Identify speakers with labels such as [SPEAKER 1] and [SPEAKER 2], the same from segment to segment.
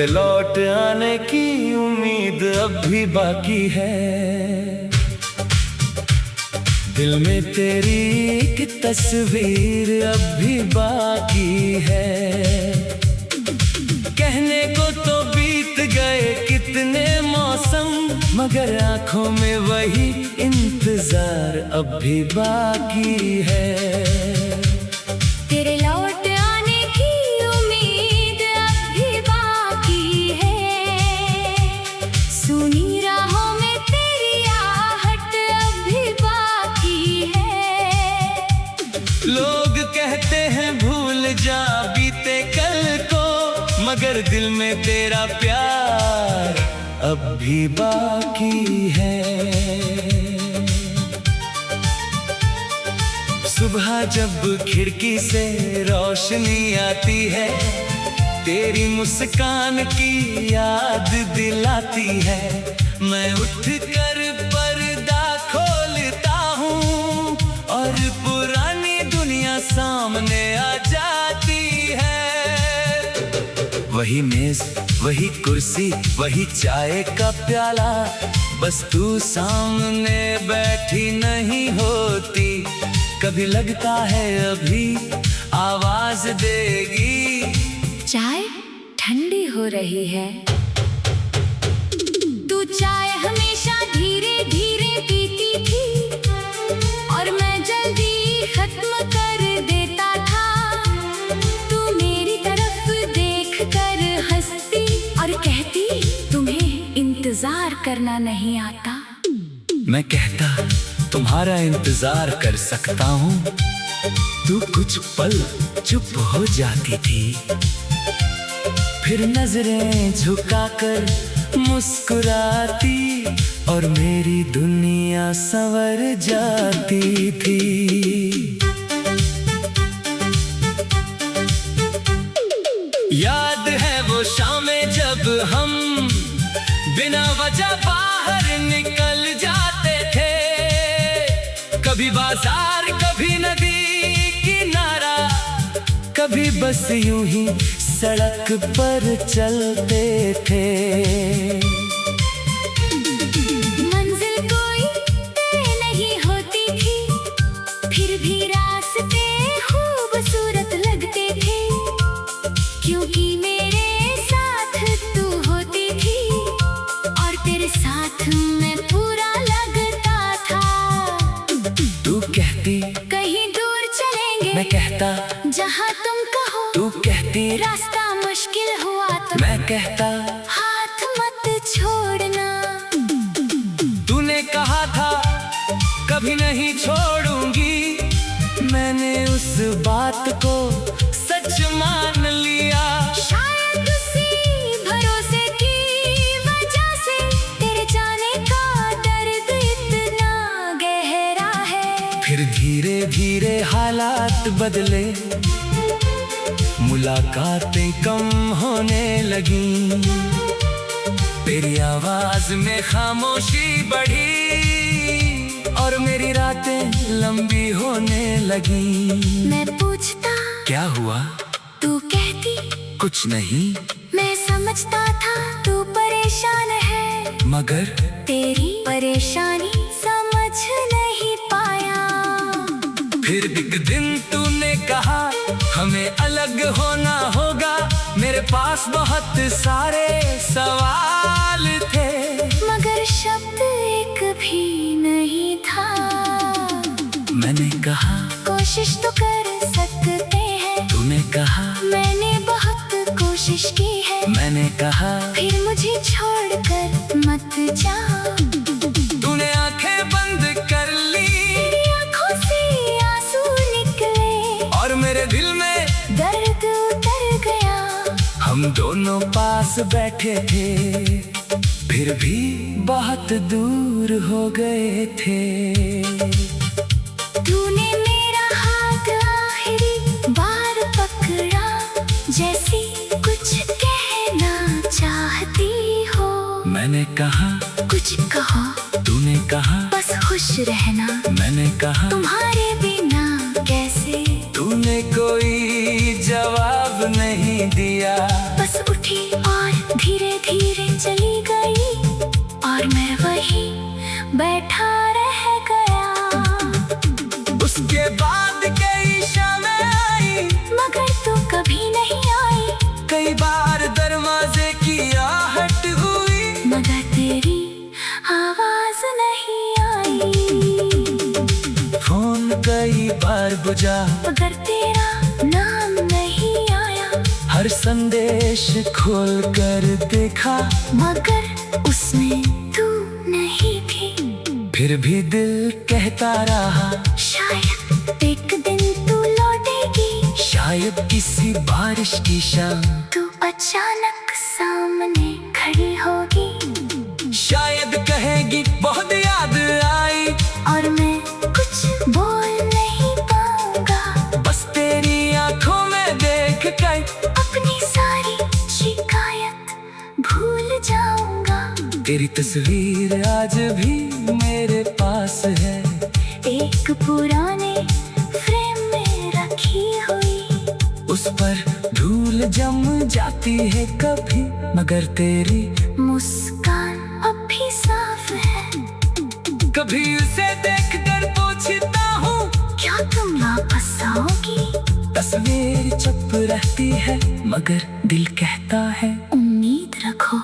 [SPEAKER 1] तेरे लौट आने की उम्मीद अब भी बाकी है। दिल में तेरी एक तस्वीर अब भी बाकी है। कहने को तो बीत गए कितने मौसम, मगर आंखों में वही इंतजार अब भी बाकी है।
[SPEAKER 2] तेरे लौट आने की उम्मीद अब भी बाकी है। सुनी राहों में तेरी आहट अब भी बाकी है।
[SPEAKER 1] लोग कहते हैं भूल जा बीते कल को, मगर दिल में तेरा प्यार अब भी बाकी है। सुबह जब खिड़की से रोशनी आती है, तेरी मुस्कान की याद दिलाती है। मैं उठकर पर्दा खोलता हूँ और पुरानी दुनिया सामने आ जाती है। वही मेज, वही कुर्सी, वही चाय का प्याला, बस तू सामने बैठी नहीं होती। कभी लगता है अभी आवाज देगी।
[SPEAKER 2] चाय ठंडी हो रही है। तू चाय हमेशा धीरे धीरे पीती थी और मैं जल्दी खत्म कर देता था। तू मेरी तरफ देख कर हंसती और कहती, तुम्हें इंतजार करना नहीं आता।
[SPEAKER 1] मैं कहता, तुम्हारा इंतजार कर सकता हूँ। तू कुछ पल चुप हो जाती थी, फिर नजरें झुकाकर मुस्कुराती और मेरी दुनिया संवर जाती थी। याद है वो शामें जब हम बिना वजह बाहर निकल जाते थे। कभी बाजार, कभी नदी किनारा, कभी बस यूं ही सड़क पर चलते थे।
[SPEAKER 2] मंजिल कोई तय नहीं होती थी, फिर भी रास्ते खूबसूरत लगते थे। क्योंकि मेरे साथ तू होती थी और तेरे साथ मैं पूरा लगता था।
[SPEAKER 1] तू कहती
[SPEAKER 2] कहीं दूर चलेंगे,
[SPEAKER 1] मैं कहता
[SPEAKER 2] जहाँ तुम कहो।
[SPEAKER 1] तू कहती
[SPEAKER 2] रास्ता मुश्किल हुआ तो
[SPEAKER 1] मैं कहता
[SPEAKER 2] हाथ मत छोड़ना।
[SPEAKER 1] तूने कहा था कभी नहीं छोड़ूंगी, मैंने उस बात को सच मान लिया।
[SPEAKER 2] शायद उसी भरोसे की वजह से तेरे जाने का दर्द इतना गहरा है।
[SPEAKER 1] फिर धीरे धीरे हालात बदले, मुलाकातें कम होने लगी। तेरी आवाज में खामोशी बढ़ी और मेरी रातें लंबी होने लगी।
[SPEAKER 2] मैं पूछता
[SPEAKER 1] क्या हुआ,
[SPEAKER 2] तू कहती
[SPEAKER 1] कुछ नहीं।
[SPEAKER 2] मैं समझता था तू परेशान है,
[SPEAKER 1] मगर
[SPEAKER 2] तेरी परेशानी समझ नहीं पाया।
[SPEAKER 1] फिर एक दिन तूने कहा हमें अलग होना होगा। मेरे पास बहुत सारे सवाल थे,
[SPEAKER 2] मगर शब्द एक भी नहीं था।
[SPEAKER 1] मैंने कहा
[SPEAKER 2] कोशिश तो कर सकते हैं।
[SPEAKER 1] तूने कहा
[SPEAKER 2] मैंने बहुत कोशिश की है।
[SPEAKER 1] मैंने कहा
[SPEAKER 2] फिर मुझे छोड़कर मत जा।
[SPEAKER 1] तूने आंखें बंद कर ली,
[SPEAKER 2] मेरी आंखों से आंसू निकले
[SPEAKER 1] और मेरे दिल में
[SPEAKER 2] दर्द उतर गया।
[SPEAKER 1] हम दोनों पास बैठे थे, फिर भी बहुत दूर हो गए थे।
[SPEAKER 2] तूने मेरा हाथ आखिरी बार पकड़ा, जैसे कुछ कहना चाहती हो।
[SPEAKER 1] मैंने कहा
[SPEAKER 2] कुछ कहो।
[SPEAKER 1] तूने कहा
[SPEAKER 2] बस खुश रहना।
[SPEAKER 1] मैंने कहा
[SPEAKER 2] तुम्हारे बिना कैसे।
[SPEAKER 1] तूने कोई जवाब नहीं दिया।
[SPEAKER 2] बस उठी और वहीं बैठा रह गया।
[SPEAKER 1] उसके बाद कई शामें आई,
[SPEAKER 2] मगर तू कभी नहीं आई।
[SPEAKER 1] कई बार दरवाजे की आहट हुई,
[SPEAKER 2] मगर तेरी आवाज नहीं आई।
[SPEAKER 1] फोन कई बार बुझा,
[SPEAKER 2] मगर तेरा नाम नहीं आया।
[SPEAKER 1] हर संदेश खोल कर देखा,
[SPEAKER 2] मगर उसमें तू नहीं थी।
[SPEAKER 1] फिर भी दिल कहता रहा,
[SPEAKER 2] शायद एक दिन तू लौटेगी।
[SPEAKER 1] शायद किसी बारिश की शाम
[SPEAKER 2] तू अचानक सामने खड़ी होगी।
[SPEAKER 1] शायद कहेगी बहुत याद आई,
[SPEAKER 2] और मैं कुछ बोल नहीं पाऊंगा।
[SPEAKER 1] बस तेरी आंखों में देख कर
[SPEAKER 2] अपनी सारी शिकायत भूल जाऊंगा।
[SPEAKER 1] तेरी तस्वीर आज भी मेरे पास है,
[SPEAKER 2] एक पुराने फ्रेम में रखी हुई।
[SPEAKER 1] उस पर धूल जम जाती है कभी, मगर तेरी
[SPEAKER 2] मुस्कान अब भी साफ है।
[SPEAKER 1] कभी उसे देखकर पूछता हूँ,
[SPEAKER 2] क्या तुम वापस आओगी?
[SPEAKER 1] तस्वीर चुप रहती है, मगर दिल कहता है
[SPEAKER 2] उम्मीद रखो।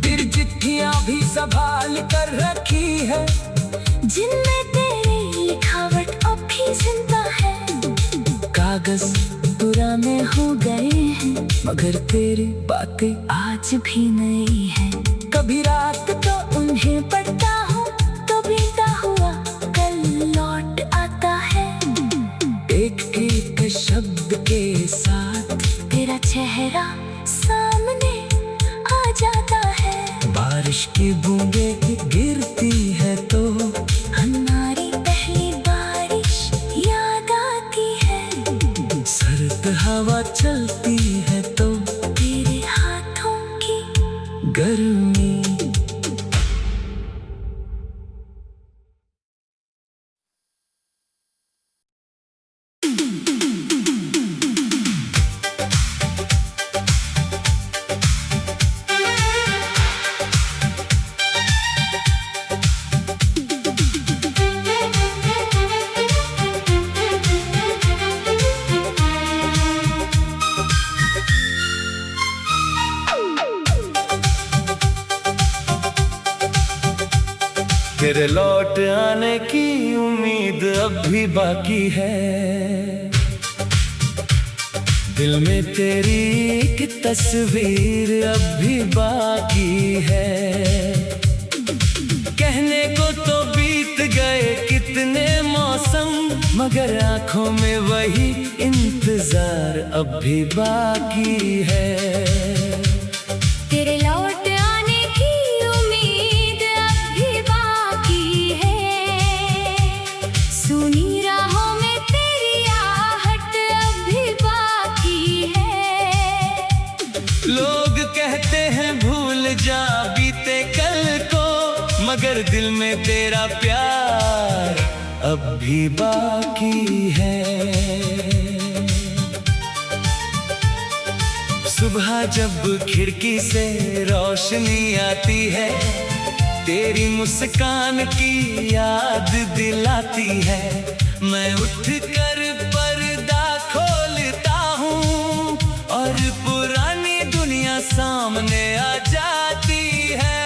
[SPEAKER 1] तेरी चिट्ठियाँ भी संभाल कर रखी है,
[SPEAKER 2] जिनमें तेरी लिखावट अब भी जिंदा है।
[SPEAKER 1] कागज पुराने हो गए हैं, मगर तेरी बातें
[SPEAKER 2] आज भी नई है।
[SPEAKER 1] कभी रात
[SPEAKER 2] तो उन्हें पढ़ता हूँ तो बीता हुआ कल लौट आता है।
[SPEAKER 1] एक एक शब्द के साथ
[SPEAKER 2] तेरा चेहरा सामने आ जाता है।
[SPEAKER 1] बारिश की बूंदें गिरती है तो
[SPEAKER 2] हमारी पहली बारिश याद आती है।
[SPEAKER 1] सर्द हवा चलती है तो
[SPEAKER 2] तेरे हाथों की
[SPEAKER 1] गर्मी। तेरे लौट आने की उम्मीद अब भी बाकी है, दिल में तेरी एक तस्वीर अब भी बाकी है। कहने को तो बीत गए कितने मौसम, मगर आंखों में वही इंतजार अब भी बाकी है।
[SPEAKER 2] तेरे लौट आने की उम्मीद अब भी बाकी है। सुनी राहों में तेरी आहट अब भी बाकी है।
[SPEAKER 1] लोग कहते हैं भूल जा बीते कल को, मगर दिल में तेरा प्यार अब भी बाकी है। सुबह जब खिड़की से रोशनी आती है, तेरी मुस्कान की याद दिलाती है। मैं उठकर पर्दा खोलता हूँ और पुरानी दुनिया सामने आ जाती है।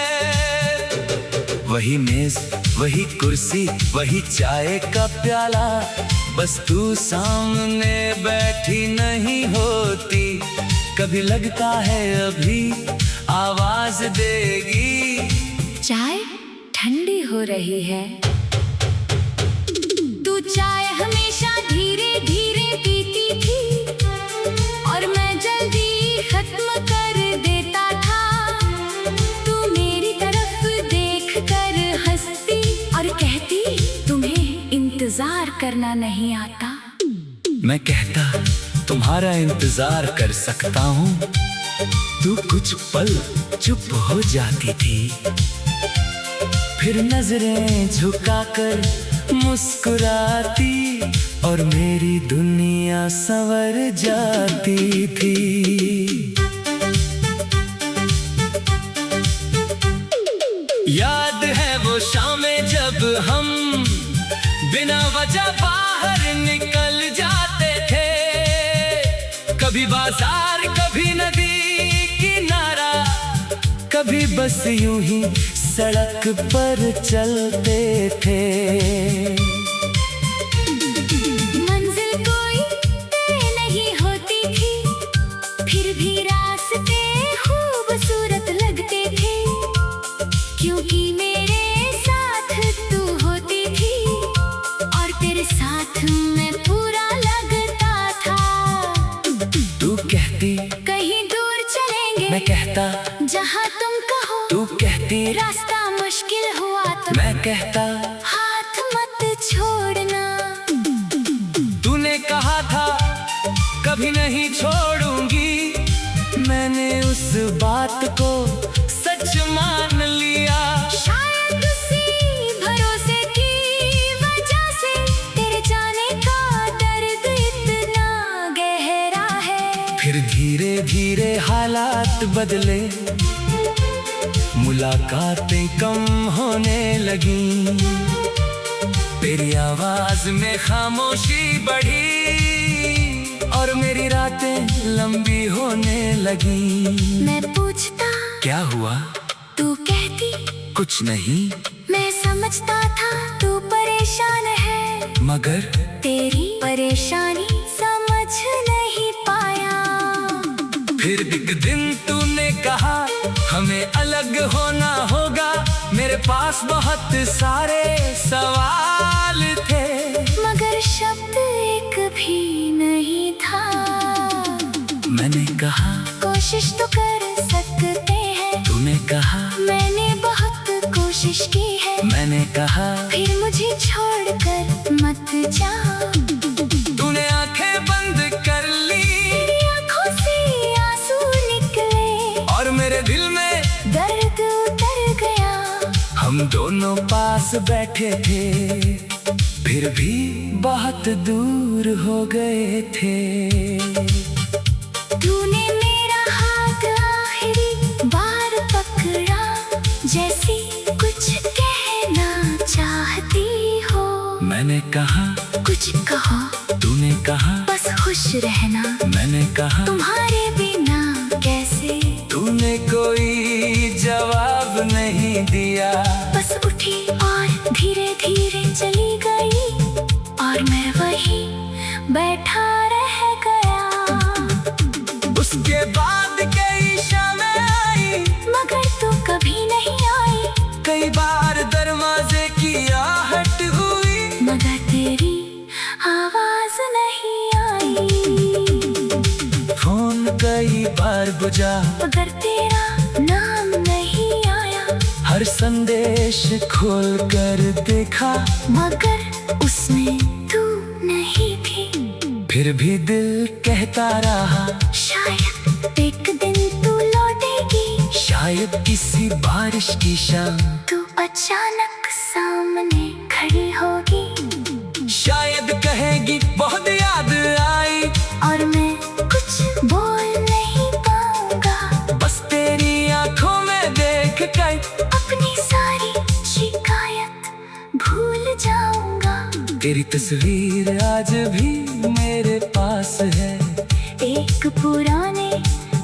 [SPEAKER 1] वही मेज, वही कुर्सी, वही चाय का प्याला, बस तू सामने बैठी नहीं होती। कभी लगता है अभी आवाज देगी।
[SPEAKER 2] चाय ठंडी हो रही है। तू चाय हमेशा धीरे धीरे पीती थी, और मैं जल्दी खत्म कर देता था। तू मेरी तरफ देख कर हंसती और कहती, तुम्हें इंतजार करना नहीं आता।
[SPEAKER 1] मैं कहता, तुम्हारा इंतजार कर सकता हूँ। तू कुछ पल चुप हो जाती थी, फिर नजरें झुकाकर मुस्कुराती, और मेरी दुनिया संवर जाती थी। याद है वो शामें जब हम बिना वजह बाहर निकल जाते थे। कभी बाजार, कभी नदी किनारा, कभी बस यूं ही सड़क पर चलते थे।
[SPEAKER 2] मंजिल कोई तय नहीं होती थी, फिर भी रास्ते खूबसूरत लगते थे, क्योंकि मेरे साथ तू होती थी और तेरे साथ मैं पूरा लगता था।
[SPEAKER 1] तू कहती
[SPEAKER 2] कहीं दूर चलेंगे,
[SPEAKER 1] मैं कहता
[SPEAKER 2] जहाँ तुम कहो।
[SPEAKER 1] तू कहती
[SPEAKER 2] रास्ता मुश्किल हुआ तो
[SPEAKER 1] मैं कहता
[SPEAKER 2] हाथ मत छोड़ना।
[SPEAKER 1] तूने कहा था कभी नहीं छोड़ूंगी, मैंने उस बात को सच मान लिया।
[SPEAKER 2] शायद उसी भरोसे की वजह से तेरे जाने का दर्द इतना गहरा है।
[SPEAKER 1] फिर धीरे धीरे हालात बदले, मुलाकातें कम होने लगी, तेरी आवाज में खामोशी बढ़ी और मेरी रातें लंबी होने लगी।
[SPEAKER 2] मैं पूछता
[SPEAKER 1] क्या हुआ?
[SPEAKER 2] तू कहती
[SPEAKER 1] कुछ नहीं,
[SPEAKER 2] मैं समझता था तू परेशान है,
[SPEAKER 1] मगर
[SPEAKER 2] तेरी परेशानी समझ नहीं पाया।
[SPEAKER 1] फिर एक दिन तूने कहा हमें अलग होना होगा, मेरे पास बहुत सारे सवाल थे,
[SPEAKER 2] मगर शब्द एक भी नहीं था।
[SPEAKER 1] मैंने कहा
[SPEAKER 2] कोशिश तो कर सकते हैं,
[SPEAKER 1] तूने कहा
[SPEAKER 2] मैंने बहुत कोशिश की है,
[SPEAKER 1] मैंने कहा
[SPEAKER 2] फिर मुझे छोड़कर मत जा।
[SPEAKER 1] तूने आंखें बंद कर ली,
[SPEAKER 2] तेरी आंखों से आंसू निकले
[SPEAKER 1] और मेरे दिल में
[SPEAKER 2] दर्द उतर गया।
[SPEAKER 1] हम दोनों पास बैठे थे, फिर भी बहुत दूर हो गए थे।
[SPEAKER 2] तूने मेरा हाथ आखिरी बार पकड़ा, जैसे कुछ कहना चाहती हो।
[SPEAKER 1] मैंने कहा
[SPEAKER 2] कुछ कहो,
[SPEAKER 1] तूने कहा
[SPEAKER 2] बस खुश रहना,
[SPEAKER 1] मैंने कहा
[SPEAKER 2] तुम्हारे बिना कैसे।
[SPEAKER 1] तूने कोई जवाब नहीं दिया,
[SPEAKER 2] बस उठी और धीरे धीरे चली गई, और मैं वहीं बैठा रह गया।
[SPEAKER 1] उसके बाद कई शामें आई,
[SPEAKER 2] मगर तू कभी नहीं आई,
[SPEAKER 1] कई बार दरवाजे की आहट हुई,
[SPEAKER 2] मगर तेरी आवाज नहीं आई।
[SPEAKER 1] फोन कई बार बुझा,
[SPEAKER 2] मगर तेरा नाम नहीं आया,
[SPEAKER 1] हर संदेश खोल कर देखा,
[SPEAKER 2] मगर उसमें तू नहीं थी।
[SPEAKER 1] फिर भी दिल कहता रहा
[SPEAKER 2] शायद एक दिन तू लौटेगी,
[SPEAKER 1] शायद किसी बारिश की शाम
[SPEAKER 2] तू अचानक सामने खड़ी होगी,
[SPEAKER 1] शायद कहेगी बहुत याद आई,
[SPEAKER 2] और मैं कुछ बोल नहीं पाऊंगा।
[SPEAKER 1] बस तेरी आंखों में देख कर
[SPEAKER 2] अपनी सारी शिकायत भूल जाऊंगा।
[SPEAKER 1] तेरी तस्वीर आज भी मेरे पास है,
[SPEAKER 2] एक पुराने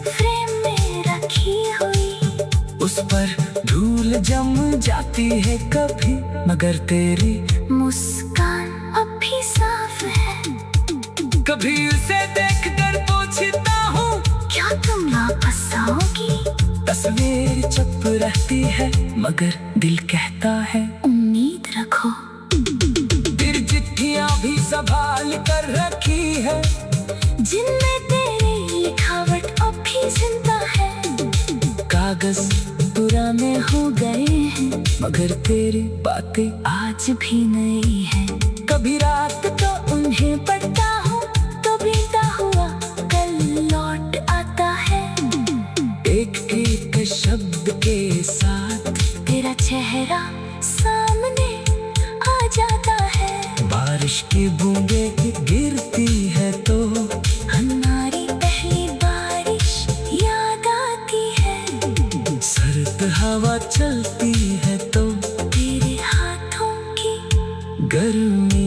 [SPEAKER 2] फ्रेम में रखी हुई,
[SPEAKER 1] उस पर धूल जम जाती है कभी, मगर तेरी
[SPEAKER 2] मुस्कान अब भी साफ है।
[SPEAKER 1] कभी उसे देख कर पूछता हूँ
[SPEAKER 2] क्या तुम वापस आओगी?
[SPEAKER 1] तस्वीर चुप रहती है, मगर दिल कहता है
[SPEAKER 2] उम्मीद रखो।
[SPEAKER 1] फिर चिट्ठियाँ भी संभाल कर रखी है,
[SPEAKER 2] जिनमें तेरी लिखावट अब भी जिंदा है।
[SPEAKER 1] कागज पुराने हो गए हैं, मगर तेरी बातें आज भी नई हैं। कभी रात तो उन्हें पढ़ता हूँ, तो बीता हुआ कल लौट आता है, एक एक शब्द के साथ
[SPEAKER 2] तेरा चेहरा सामने आ जाता है।
[SPEAKER 1] बारिश की बूंदें गिरती है तो
[SPEAKER 2] हमारी पहली बारिश याद आती है।
[SPEAKER 1] सर्द हवा चलती है तो गर्मी।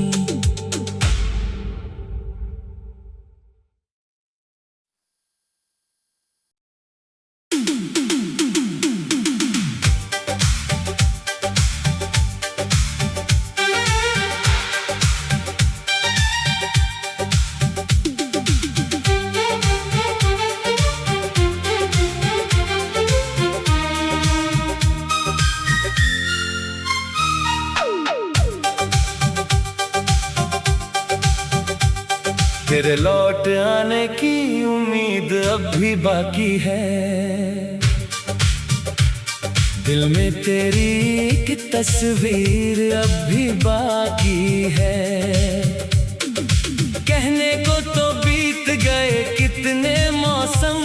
[SPEAKER 3] तेरे लौट आने की उम्मीद अब भी बाकी है। दिल में तेरी एक तस्वीर अब भी बाकी है। कहने को तो बीत गए कितने मौसम,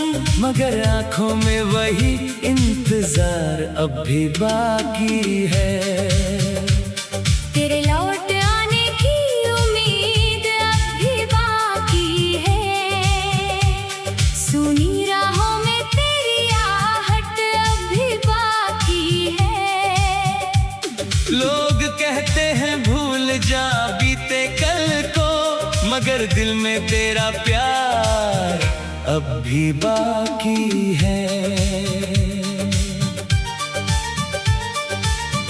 [SPEAKER 3] मगर आंखों में वही इंतजार अब भी बाकी है।
[SPEAKER 2] तेरे लौट आने की उम्मीद अब भी बाकी है। सुनी राहों में तेरी आहट अब भी बाकी है।
[SPEAKER 3] लोग कहते हैं भूल जा बीते कल को, मगर दिल में तेरा प्यार अब भी बाकी है।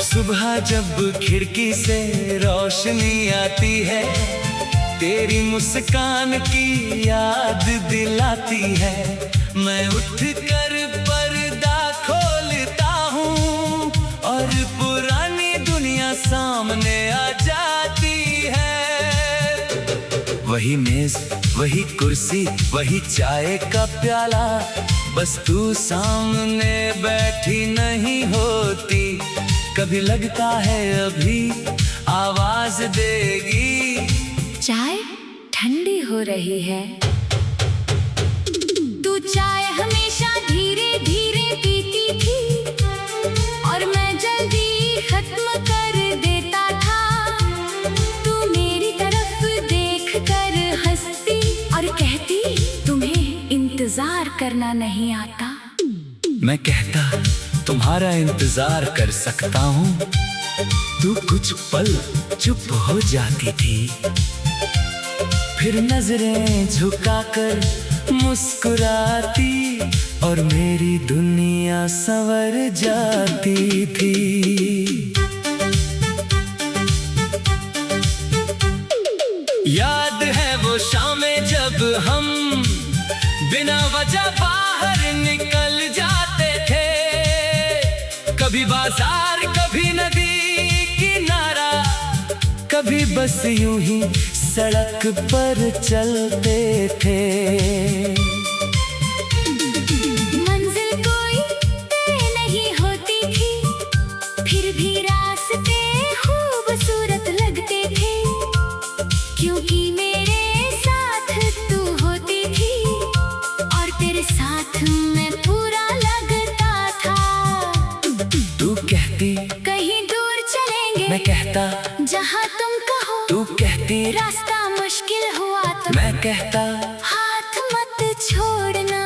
[SPEAKER 3] सुबह जब खिड़की से रोशनी आती है, तेरी मुस्कान की याद दिलाती है। मैं उठकर पर्दा खोलता हूँ और पुरानी दुनिया सामने आ जाती है। वही मेज, वही कुर्सी, वही चाय का प्याला, बस तू सामने बैठी नहीं होती। कभी लगता है अभी आवाज देगी।
[SPEAKER 2] चाय ठंडी हो रही है। तू चाय हमेशा धीरे धीरे पीती थी और मैं जल्दी खत्म कर देता था। तू मेरी तरफ देख कर हंसती और कहती, तुम्हें इंतजार करना नहीं आता।
[SPEAKER 3] मैं कहता, तुम्हारा इंतजार कर सकता हूँ। तू कुछ पल चुप हो जाती थी, फिर नजरें झुकाकर मुस्कुराती और मेरी दुनिया संवर जाती थी। याद है वो शामें जब हम बिना वजह बाहर निकल जाते थे। कभी बाजार, कभी नदी किनारा, कभी बस यूं ही सड़क पर चलते थे।
[SPEAKER 2] मंजिल कोई तय नहीं होती थी, फिर भी रास्ते खूबसूरत लगते थे। क्योंकि मेरे साथ तू होती थी और तेरे साथ मैं पूरा लगता था।
[SPEAKER 3] तू कहती,
[SPEAKER 2] कहीं दूर चलेंगे,
[SPEAKER 3] मैं कहता,
[SPEAKER 2] जहाँ तुम कहो।
[SPEAKER 3] तू कहती,
[SPEAKER 2] रास्ता मुश्किल हुआ तो
[SPEAKER 3] मैं कहता,
[SPEAKER 2] हाथ मत छोड़ना।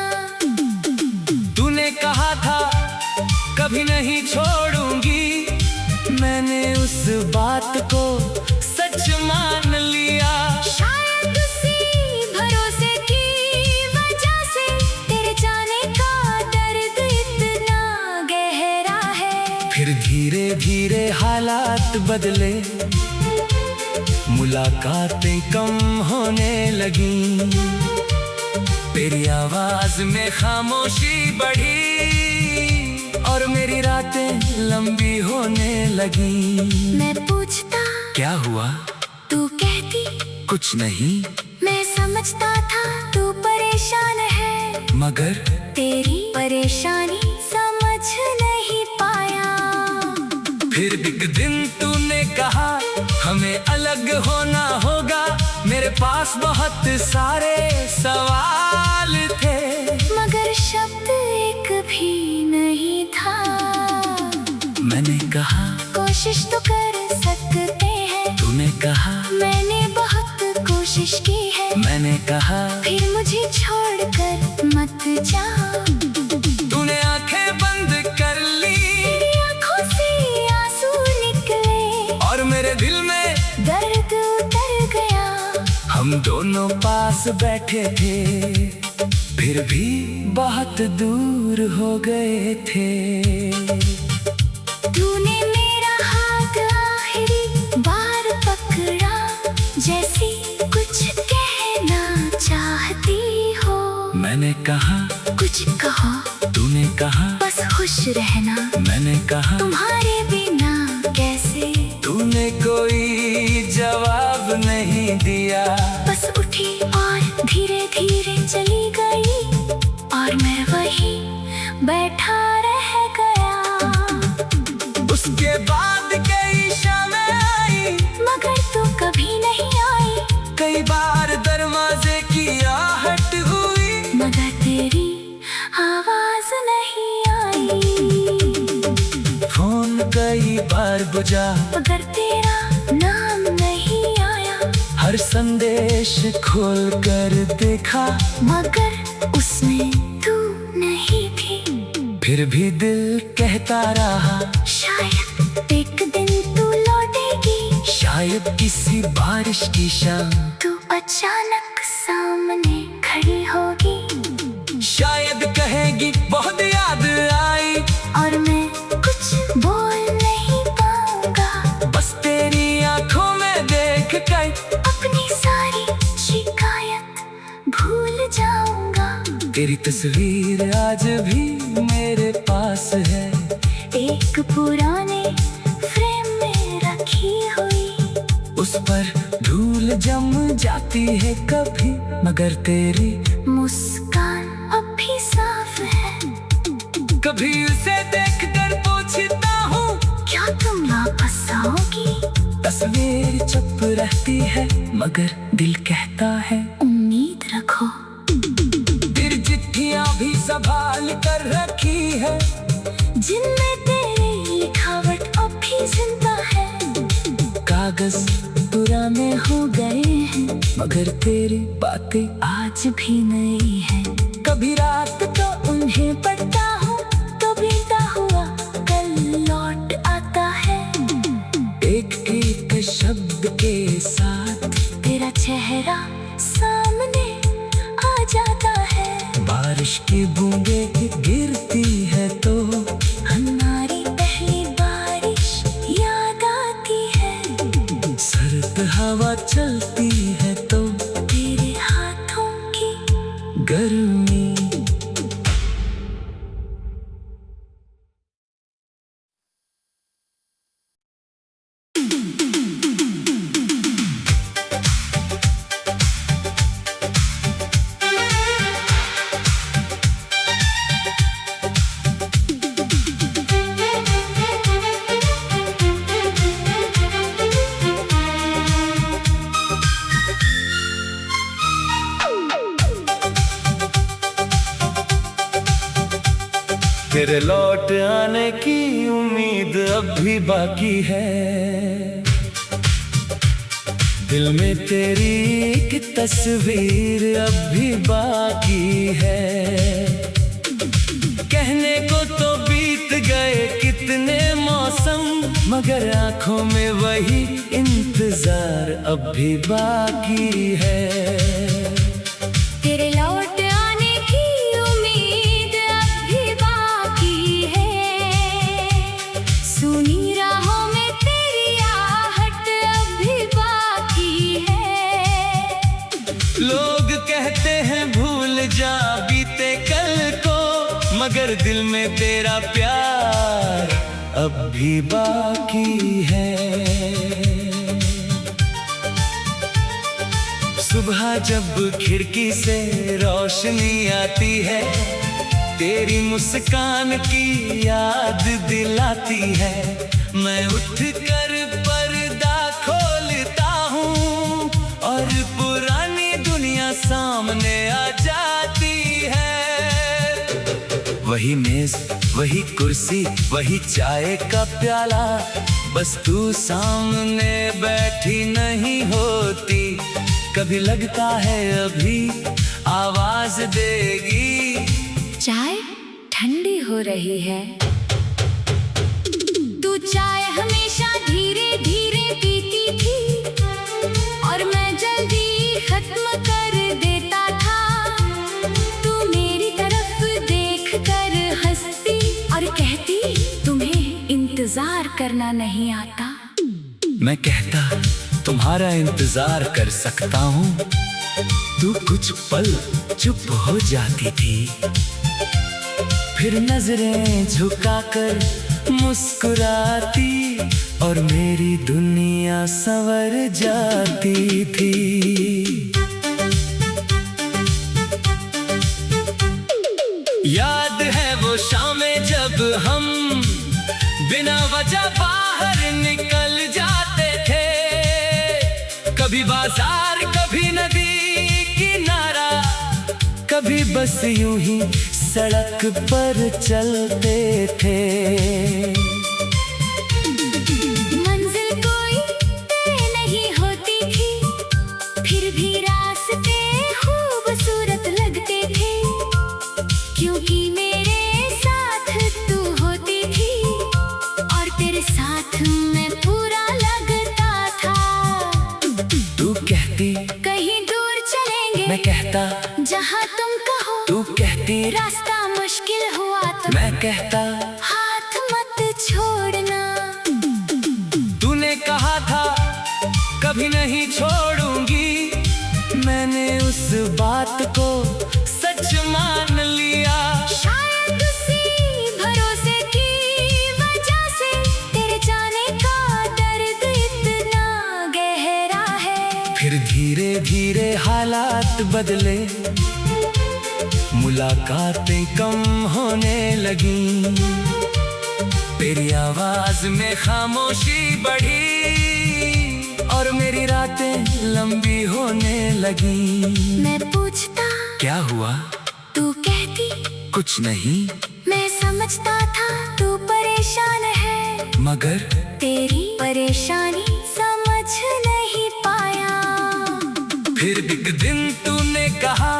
[SPEAKER 3] तूने कहा था कभी नहीं छोड़ूंगी। मैंने उस बात को सच मान लिया।
[SPEAKER 2] शायद उसी भरोसे की वजह से तेरे जाने का दर्द इतना गहरा है।
[SPEAKER 3] फिर धीरे धीरे हालात बदले, मुलाकातें कम होने लगी। तेरी आवाज में खामोशी बढ़ी और मेरी रातें लंबी होने लगी।
[SPEAKER 2] मैं पूछता,
[SPEAKER 3] क्या हुआ?
[SPEAKER 2] तू कहती,
[SPEAKER 3] कुछ नहीं।
[SPEAKER 2] मैं समझता था तू परेशान है,
[SPEAKER 3] मगर
[SPEAKER 2] तेरी परेशानी समझ नहीं पाया।
[SPEAKER 3] फिर एक दिन तूने कहा हमें अलग होना होगा। मेरे पास बहुत सारे सवाल थे,
[SPEAKER 2] मगर शब्द एक भी नहीं था।
[SPEAKER 3] मैंने कहा,
[SPEAKER 2] कोशिश तो कर सकते हैं।
[SPEAKER 3] तूने कहा,
[SPEAKER 2] मैंने बहुत कोशिश की है।
[SPEAKER 3] मैंने कहा,
[SPEAKER 2] फिर मुझे छोड़कर मत जा।
[SPEAKER 3] तूने आंखें बंद कर ली,
[SPEAKER 2] तेरी आंखों से आंसू निकले
[SPEAKER 3] और मेरे दिल में
[SPEAKER 2] दर्द
[SPEAKER 3] दोनों पास बैठे थे, फिर भी बहुत दूर हो गए थे।
[SPEAKER 2] तूने मेरा हाथ आखिरी बार पकड़ा, जैसे कुछ कहना चाहती हो।
[SPEAKER 3] मैंने कहा
[SPEAKER 2] कुछ कहो,
[SPEAKER 3] तूने कहा
[SPEAKER 2] बस खुश रहना।
[SPEAKER 3] मैंने कहा
[SPEAKER 2] तुम्हारे बिना कैसे।
[SPEAKER 3] तूने कोई जवाब नहीं दिया।
[SPEAKER 2] बस उठी और धीरे धीरे चली गई, और मैं वहीं बैठा रह गया।
[SPEAKER 3] उसके बाद कई शामें आई,
[SPEAKER 2] मगर तू कभी नहीं आई।
[SPEAKER 3] कई बार दरवाजे की आहट हुई,
[SPEAKER 2] मगर तेरी आवाज नहीं आई।
[SPEAKER 3] फोन कई बार बुझा,
[SPEAKER 2] मगर तेरा नाम नहीं आया।
[SPEAKER 3] हर संदेश खोल कर देखा,
[SPEAKER 2] मगर उसमें तू नहीं थी।
[SPEAKER 3] फिर भी दिल कहता रहा,
[SPEAKER 2] शायद एक दिन तू लौटेगी।
[SPEAKER 3] शायद किसी बारिश की शाम
[SPEAKER 2] तू अचानक सामने खड़ी होगी।
[SPEAKER 3] शायद कहेगी बहुत याद आई,
[SPEAKER 2] और मैं कुछ बोल नहीं पाऊंगा।
[SPEAKER 3] बस तेरी आंखों में देख कर
[SPEAKER 2] अपनी सारी शिकायत भूल जाऊंगा।
[SPEAKER 3] तेरी तस्वीर आज भी मेरे पास है,
[SPEAKER 2] एक पुराने फ्रेम में रखी हुई।
[SPEAKER 3] उस पर धूल जम जाती है कभी, मगर तेरी
[SPEAKER 2] मुस्कान अब भी साफ है।
[SPEAKER 3] कभी उसे देखकर पूछता हूँ,
[SPEAKER 2] क्या तुम वापस आओगी।
[SPEAKER 3] तस्वीर चुप रहती है, मगर दिल कहता है
[SPEAKER 2] उम्मीद रखो।
[SPEAKER 3] तेरी चिट्ठियाँ भी संभाल कर रखी है,
[SPEAKER 2] जिनमें तेरी लिखावट अब भी जिंदा है।
[SPEAKER 1] कागज पुराने हो गए हैं, मगर तेरी बातें आज भी नई हैं। कभी रात तो उन्हें पढ़ता हूँ, तो बीता हुआ कल लौट आता है। एक एक शब्द के साथ
[SPEAKER 2] तेरा चेहरा सामने आ जाता है।
[SPEAKER 1] बारिश की बूंदें गिरती है तो
[SPEAKER 2] हमारी पहली बारिश याद आती है।
[SPEAKER 1] सर्द हवा चलती है तो
[SPEAKER 2] तेरे हाथों की
[SPEAKER 1] गर्मी।
[SPEAKER 3] तेरे लौट आने की उम्मीद अब भी बाकी है। दिल में तेरी एक तस्वीर अब भी बाकी है। कहने को तो बीत गए कितने मौसम, मगर आंखों में वही इंतजार अब भी बाकी है।
[SPEAKER 2] तेरे लौट आने की उम्मीद अब भी बाकी है। सुनी राहों में तेरी आहट अब भी बाकी है।
[SPEAKER 3] लोग कहते हैं भूल जा बीते कल को, मगर दिल में तेरा प्यार अब भी बाकी है। सुबह जब खिड़की से रोशनी आती है, तेरी मुस्कान की याद दिलाती है। मैं उठकर पर्दा खोलता हूँ और पुरानी दुनिया सामने आ जाती है। वही मेज, वही कुर्सी, वही चाय का प्याला, बस तू सामने बैठी नहीं होती। कभी लगता है अभी आवाज देगी।
[SPEAKER 2] चाय ठंडी हो रही है। तू चाय हमेशा धीरे धीरे पीती थी, और मैं जल्दी खत्म इंतजार करना नहीं आता।
[SPEAKER 3] मैं कहता तुम्हारा इंतजार कर सकता हूँ, तू कुछ पल चुप हो जाती थी, फिर नजरें झुकाकर मुस्कुराती और मेरी दुनिया संवर जाती थी। याद है वो शामें जब हम बिना वजह बाहर निकल जाते थे, कभी बाजार कभी नदी किनारा, कभी बस यूं ही सड़क पर चलते थे।
[SPEAKER 2] मंजिल कोई तय नहीं होती थी, फिर भी रास्ते खूबसूरत लगते थे, क्योंकि मेरे साथ तू होती थी और तेरे साथ मैं पूरा लगता था।
[SPEAKER 3] तू कहती
[SPEAKER 2] कहीं दूर चलेंगे,
[SPEAKER 3] मैं कहता
[SPEAKER 2] जहाँ तुम कहो।
[SPEAKER 3] तू कहती
[SPEAKER 2] रास्ता मुश्किल हुआ तो
[SPEAKER 3] मैं कहता
[SPEAKER 2] हाथ मत छोड़ना।
[SPEAKER 3] तूने कहा था कभी नहीं छोड़ूंगी, मैंने उस बात को सच मान लिया।
[SPEAKER 2] शायद उसी भरोसे की वजह से तेरे जाने का दर्द इतना गहरा है।
[SPEAKER 3] फिर धीरे धीरे हालात बदले, मुलाकातें कम होने लगी, तेरी आवाज में खामोशी बढ़ी और मेरी रातें लंबी होने लगी।
[SPEAKER 2] मैं पूछता
[SPEAKER 3] क्या हुआ,
[SPEAKER 2] तू कहती
[SPEAKER 3] कुछ नहीं,
[SPEAKER 2] मैं समझता था तू परेशान है,
[SPEAKER 3] मगर
[SPEAKER 2] तेरी परेशानी समझ नहीं पाया।
[SPEAKER 3] फिर एक दिन तूने कहा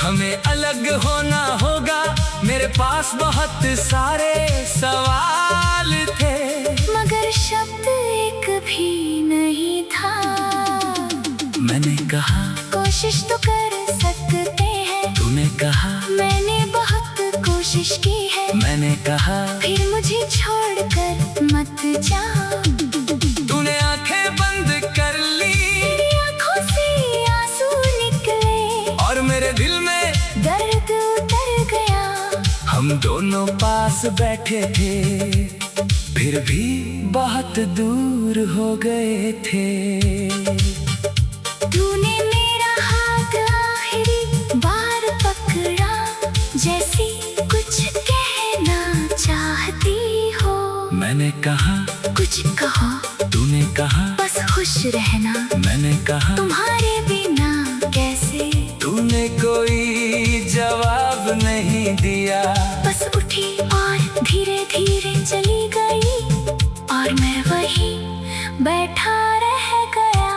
[SPEAKER 3] हमें अलग होना होगा, मेरे पास बहुत सारे सवाल थे,
[SPEAKER 2] मगर शब्द एक भी नहीं था।
[SPEAKER 3] मैंने कहा
[SPEAKER 2] कोशिश तो कर सकते हैं,
[SPEAKER 3] तूने कहा
[SPEAKER 2] मैंने बहुत कोशिश की है,
[SPEAKER 3] मैंने कहा
[SPEAKER 2] फिर मुझे छोड़कर मत जाओ।
[SPEAKER 3] तूने आंखें बंद कर ली,
[SPEAKER 2] तेरी आंखों से आंसू निकले
[SPEAKER 3] और मेरे दिल में
[SPEAKER 2] दर्द उतर गया।
[SPEAKER 3] हम दोनों पास बैठे थे, फिर भी बहुत दूर हो गए थे।
[SPEAKER 2] तूने मेरा हाथ आखिरी बार पकड़ा, जैसे कुछ कहना चाहती हो।
[SPEAKER 3] मैंने कहा
[SPEAKER 2] कुछ कहो,
[SPEAKER 3] तूने कहा
[SPEAKER 2] बस खुश रहना,
[SPEAKER 3] मैंने कहा
[SPEAKER 2] तुम्हारे बिना कैसे।
[SPEAKER 3] तूने कोई जवाब नहीं दिया,
[SPEAKER 2] बस उठी और धीरे धीरे चली गई, और मैं वहीं बैठा रह गया।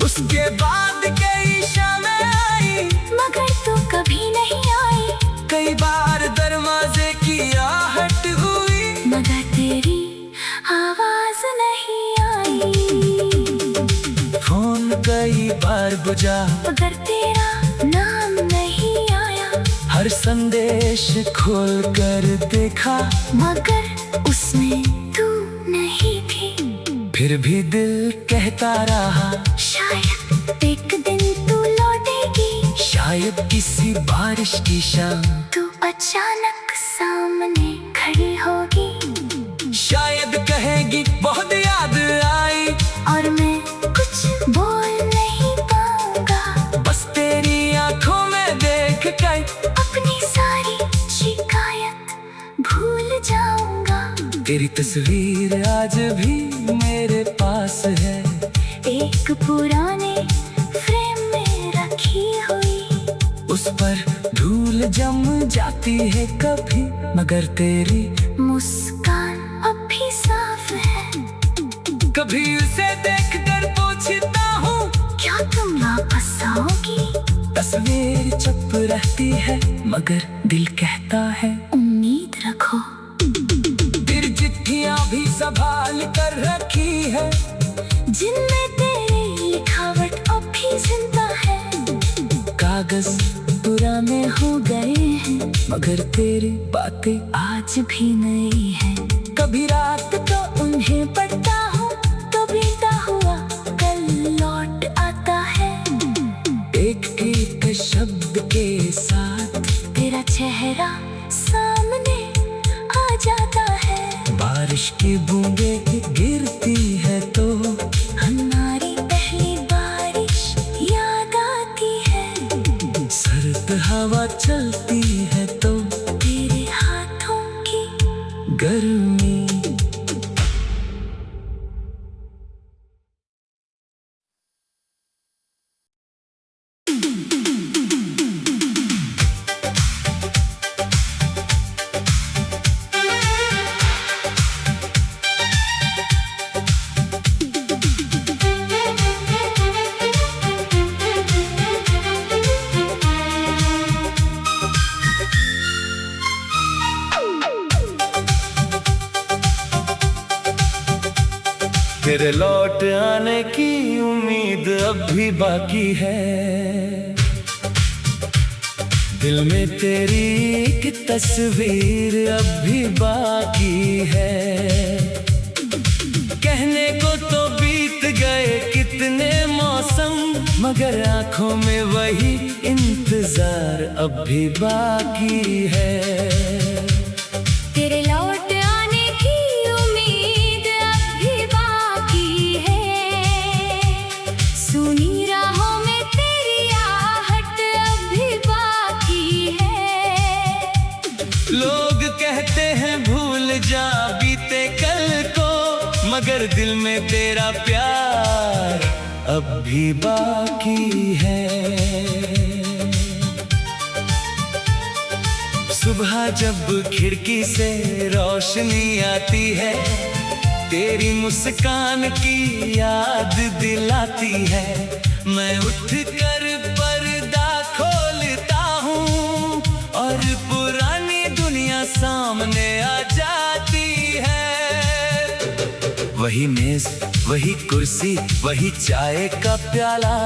[SPEAKER 3] उसके बाद कई शामें आई,
[SPEAKER 2] मगर तू कभी नहीं आई,
[SPEAKER 3] कई बार दरवाजे की आहट हुई,
[SPEAKER 2] मगर तेरी आवाज नहीं आई।
[SPEAKER 3] फोन कई बार बुझा,
[SPEAKER 2] मगर तेरा नाम नहीं आया,
[SPEAKER 3] हर संदेश खोल कर देखा,
[SPEAKER 2] मगर उसमें तू नहीं थी।
[SPEAKER 3] फिर भी दिल कहता रहा
[SPEAKER 2] शायद एक दिन तू लौटेगी,
[SPEAKER 3] शायद किसी बारिश की शाम
[SPEAKER 2] तू अचानक सामने खड़ी होगी,
[SPEAKER 3] शायद कहेगी बहुत याद आई,
[SPEAKER 2] और मैं कुछ बोल नहीं पाऊंगा।
[SPEAKER 3] बस तेरी आंखों में देख कर
[SPEAKER 2] अपनी सारी शिकायत भूल जाऊंगा।
[SPEAKER 3] तेरी तस्वीर आज भी मेरे पास है,
[SPEAKER 2] एक पुराने फ्रेम में रखी हुई,
[SPEAKER 3] उस पर धूल जम जाती है कभी, मगर तेरी
[SPEAKER 2] मुस्कान अब भी साफ है।
[SPEAKER 3] कभी उसे देख कर पूछता हूँ
[SPEAKER 2] क्या तुम वापस आओगी?
[SPEAKER 3] तस्वीर चुप रहती है, मगर दिल कहता है
[SPEAKER 2] उम्मीद रखो।
[SPEAKER 3] फिर चिट्ठियाँ भी संभाल कर रखी है,
[SPEAKER 2] जिनमें तेरी लिखावट अब भी जिंदा है।
[SPEAKER 1] कागज पुराने हो गए हैं, मगर तेरी बातें आज भी नई हैं। कभी रात तो उन्हें पढ़ता हूँ तो बीता हुआ कल लौट आता है। एक एक शब्द के साथ तेरा चेहरा सामने आ जाता है। बारिश की बूंदें गिरती है तो हमारी पहली बारिश याद आती है। सर्द हवा चलती है तो तेरे हाथों की गर्मी।
[SPEAKER 3] तेरे लौट आने की उम्मीद अब भी बाकी है। दिल में तेरी एक तस्वीर अब भी बाकी है। कहने को तो बीत गए कितने मौसम, मगर आंखों में वही इंतजार अब भी बाकी है।
[SPEAKER 2] तेरे लौट आने की उम्मीद अब भी बाकी है। सुनी राहों में तेरी आहट अब भी बाकी है।
[SPEAKER 3] लोग कहते हैं भूल जा बीते कल को, मगर दिल में तेरा प्यार अब भी बाकी है। सुबह जब खिड़की से रोशनी आती है, तेरी मुस्कान की याद दिलाती है। मैं उठकर पर्दा खोलता हूँ और पुरानी दुनिया सामने आ जाती है। वही मेज, वही कुर्सी, वही चाय का प्याला,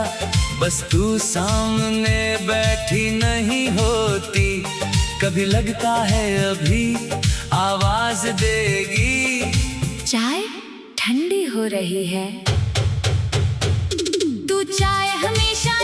[SPEAKER 3] बस तू सामने बैठी नहीं होती। कभी लगता है अभी आवाज देगी।
[SPEAKER 2] चाय ठंडी हो रही है, तू चाय हमेशा